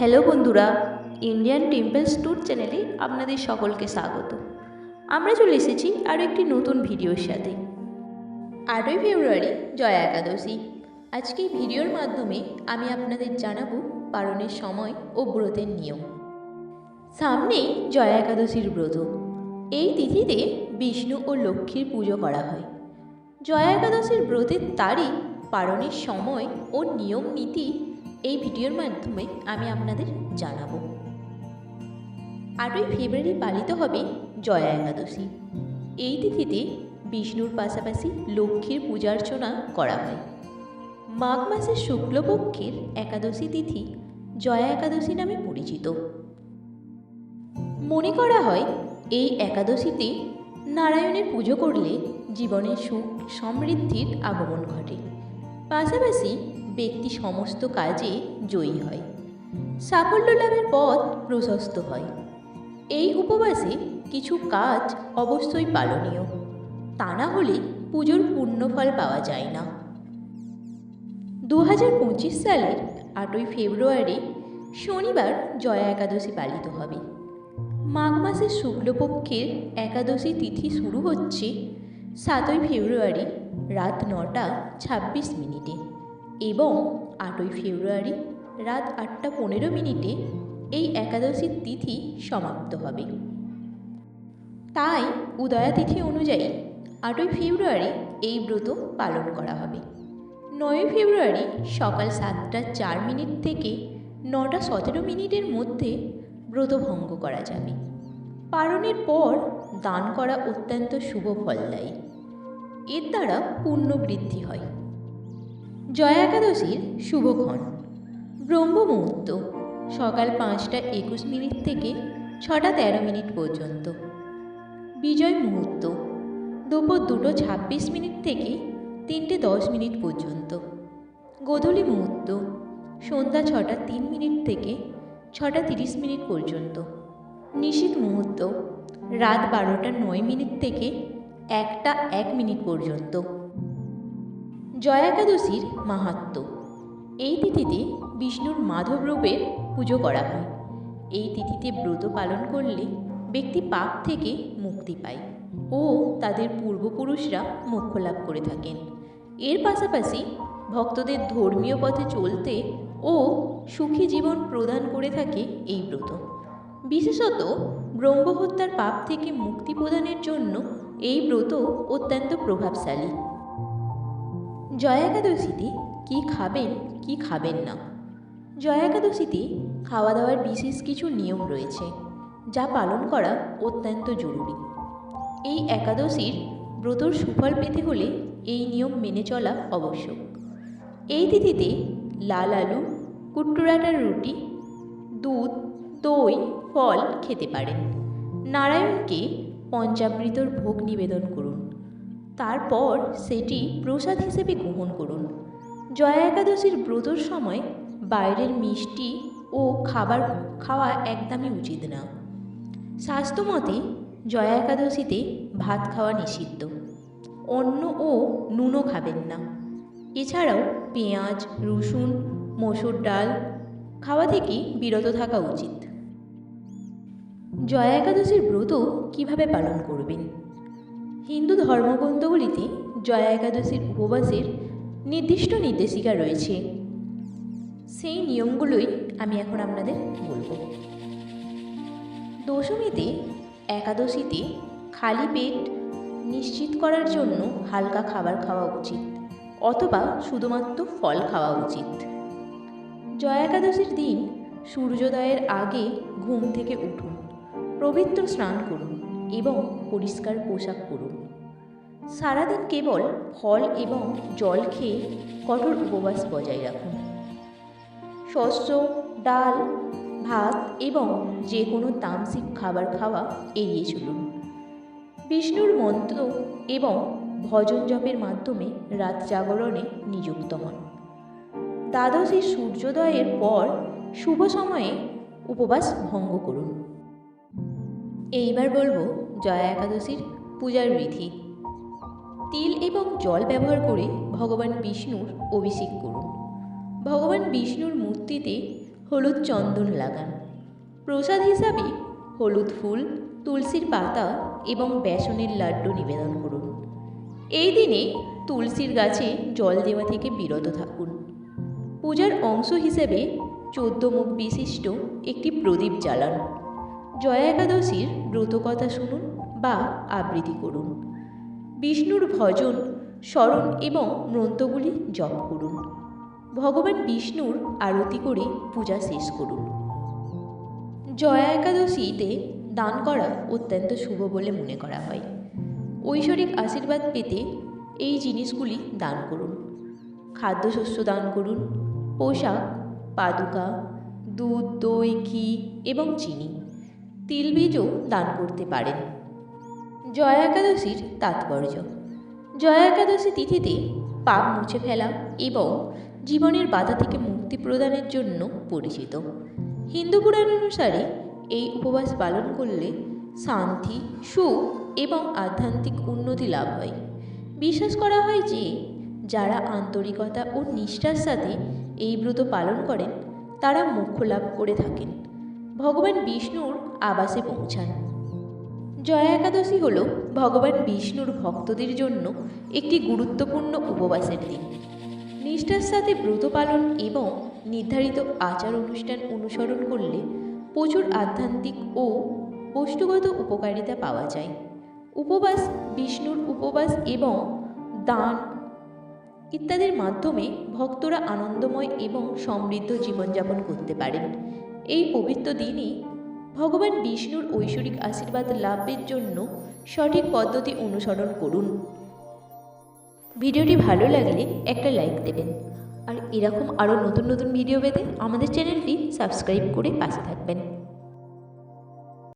Hello বন্ধুরা, Indian temples tour চ্যানেলে আপনাদের সকলকে স্বাগত। আমরা চলে এসেছি আরও একটি নতুন ভিডিওর সাথে। 8ই ফেব্রুয়ারি জয়া একাদশী। আজকে এই ভিডিওর মাধ্যমে আমি আপনাদের জানাবো পালনের সময় ও ব্রতের নিয়ম। সামনেই জয়া একাদশীর ব্রত। এই তিথিতে বিষ্ণু ও লক্ষ্মীর পুজো করা হয়। জয়া একাদশীর ব্রতের তারিখ, পালনের সময় ও নিয়ম নীতি এই ভিডিওর মাধ্যমে আমি আপনাদের জানাবো। 8ই ফেব্রুয়ারি পালিত হবে জয়া একাদশী। এই তিথিতে বিষ্ণুর পাশাপাশি লক্ষ্মীর পূজার্চনা করা হয়। মাঘ মাসের শুক্লপক্ষের একাদশী তিথি জয়া একাদশী নামে পরিচিত। মনে করা হয় এই একাদশীতে নারায়ণের পুজো করলে জীবনের সুখ সমৃদ্ধির আগমন ঘটে। পাশাপাশি ব্যক্তি সমস্ত কাজে জয়ী হয়, সাফল্য লাভের পথ প্রশস্ত হয়। এই উপবাসে কিছু কাজ অবশ্যই পালনীয়, তা না হলে পুজোর পুণ্যফল পাওয়া যায় না। 2025 সালের 8ই ফেব্রুয়ারি শনিবার জয়া একাদশী পালিত হবে। মাঘ মাসের শুক্লপক্ষের একাদশী তিথি শুরু হচ্ছে 7ই ফেব্রুয়ারি রাত 9:26 এবং 8ই ফেব্রুয়ারি রাত 8:15 এই একাদশীর তিথি সমাপ্ত হবে। তাই উদয়া তিথি অনুযায়ী 8ই ফেব্রুয়ারি এই ব্রত পালন করা হবে। 9ই ফেব্রুয়ারি সকাল 7:04 থেকে 9:17 মধ্যে ব্রত ভঙ্গ করা যাবে। পালনের পর দান করা অত্যন্ত শুভ ফলদায়ী। এর দ্বারা পুণ্য বৃদ্ধি হয়। জয়া একাদশীর শুভক্ষণ: ব্রহ্ম মুহূর্ত সকাল 5:21 থেকে 6:13 পর্যন্ত। বিজয় মুহূর্ত দুপুর 2:26 থেকে 3:10 পর্যন্ত। গোধূলি মুহূর্ত সন্ধ্যা 6:03 থেকে 6:30 পর্যন্ত। নিশীথ মুহূর্ত রাত 12:09 থেকে 1:01 পর্যন্ত। জয়া একাদশীর মাহাত্ম্য: এই তিথিতে বিষ্ণুর মাধব রূপের পুজো করা হয়। এই তিথিতে ব্রত পালন করলে ব্যক্তি পাপ থেকে মুক্তি পায় ও তাদের পূর্বপুরুষরা মোক্ষ লাভ করে থাকেন। এর পাশাপাশি ভক্তদের ধর্মীয় পথে চলতে ও সুখী জীবন প্রদান করে থাকে এই ব্রত। বিশেষত ব্রহ্মহত্যার পাপ থেকে মুক্তি প্রদানের জন্য এই ব্রত অত্যন্ত প্রভাবশালী। জয়া একাদশীতে কী খাবেন কী খাবেন না। জয়া একাদশীতে খাওয়া দাওয়ার বিশেষ কিছু নিয়ম রয়েছে, যা পালন করা অত্যন্ত জরুরি। এই একাদশীর ব্রতর সুফল পেতে হলে এই নিয়ম মেনে চলা আবশ্যক। এই তিথিতে লাল আলু, কুট্টুরাটার রুটি, দুধ, দই, ফল খেতে পারেন। নারায়ণকে পঞ্চামৃতর ভোগ নিবেদন করুন, তারপর সেটি প্রসাদ হিসেবে গ্রহণ করুন। জয়া একাদশীর ব্রতর সময় বাইরের মিষ্টি ও খাবার খাওয়া একদমই উচিত না। স্বাস্থ্যমতে জয়া একাদশীতে ভাত খাওয়া নিষিদ্ধ। অন্ন ও নুনও খাবেন না। এছাড়াও পেঁয়াজ, রসুন, মসুর ডাল খাওয়া থেকে বিরত থাকা উচিত। জয়া একাদশীর ব্রত কিভাবে পালন করবেন? হিন্দু ধর্মগ্রন্থগুলিতে জয়া একাদশীর উপবাসের নির্দিষ্ট নির্দেশিকা রয়েছে। সেই নিয়মগুলোই আমি এখন আপনাদের বলবো। দশমীতে একাদশীতে খালি পেট নিশ্চিত করার জন্য হালকা খাবার খাওয়া উচিত, অথবা শুধুমাত্র ফল খাওয়া উচিত। জয়া একাদশীর দিন সূর্যোদয়ের আগে ঘুম থেকে উঠুন, পবিত্র স্নান করুন এবং পরিষ্কার পোশাক পরুন। সারাদিন কেবল ফল এবং জল খেয়ে কঠোর উপবাস বজায় রাখুন। শস্য, ডাল, ভাত এবং যে কোনো তামসিক খাবার খাওয়া এড়িয়ে চলুন। বিষ্ণুর মন্ত্র এবং ভজন জপের মাধ্যমে রাত জাগরণে নিযুক্ত হন। দ্বাদশী সূর্যোদয়ের পর শুভ সময়ে উপবাস ভঙ্গ করুন। এইবার বলবো জয়া একাদশীর পূজার বিধি। তিল এবং জল ব্যবহার করে ভগবান বিষ্ণুর অভিষেক করুন। ভগবান বিষ্ণুর মূর্তিতে হলুদ চন্দন লাগান। প্রসাদ হিসাবে হলুদ ফুল, তুলসীর পাতা এবং বেসনের লাড্ডু নিবেদন করুন। এই দিনে তুলসীর গাছে জল দেওয়া থেকে বিরত থাকুন। পূজার অংশ হিসেবে 14 মুখ বিশিষ্ট একটি প্রদীপ জ্বালান। জয়া একাদশীর ব্রতকথা শুনুন বা আবৃত্তি করুন। বিষ্ণুর ভজন, স্মরণ এবং মন্ত্রগুলি জপ করুন। ভগবান বিষ্ণুর আরতি করে পূজা শেষ করুন। জয়া একাদশীতে দান করা অত্যন্ত শুভ বলে মনে করা হয়। ঐশ্বরিক আশীর্বাদ পেতে এই জিনিসগুলি দান করুন। খাদ্যশস্য দান করুন, পোশাক, পাদুকা, দুধ, দই, ঘি এবং চিনি। তিলবীজও দান করতে পারেন। জয়া একাদশীর তাৎপর্য। জয়া একাদশী তিথিতে পাপ মুছে ফেলা এবং জীবনের বাধা থেকে মুক্তি প্রদানের জন্য পরিচিত। হিন্দু পুরাণ অনুসারে এই উপবাস পালন করলে শান্তি, সুখ এবং আধ্যাত্মিক উন্নতি লাভ হয়। বিশ্বাস করা হয় যে যারা আন্তরিকতা ও নিষ্ঠার সাথে এই ব্রত পালন করেন তারা মোক্ষ লাভ করে থাকেন, ভগবান বিষ্ণুর আবাসে পৌঁছান। জয়া একাদশী হল ভগবান বিষ্ণুর ভক্তদের জন্য একটি গুরুত্বপূর্ণ উপবাসের দিন। নিষ্ঠার সাথে ব্রত পালন এবং নির্ধারিত আচার অনুষ্ঠান অনুসরণ করলে প্রচুর আধ্যাত্মিক ও বস্তুগত উপকারিতা পাওয়া যায়। উপবাস, বিষ্ণুর উপবাস এবং দান ইত্যাদির মাধ্যমে ভক্তরা আনন্দময় এবং সমৃদ্ধ জীবনযাপন করতে পারেন। এই পবিত্র দিনে ভগবান বিষ্ণুর ঐশ্বরিক আশীর্বাদ লাভের জন্য সঠিক পদ্ধতি অনুসরণ করুন। ভিডিওটি ভালো লাগলে একটা লাইক দেবেন, আর এরকম আরও নতুন নতুন ভিডিও পেতে আমাদের চ্যানেলটি সাবস্ক্রাইব করে পাশে থাকবেন।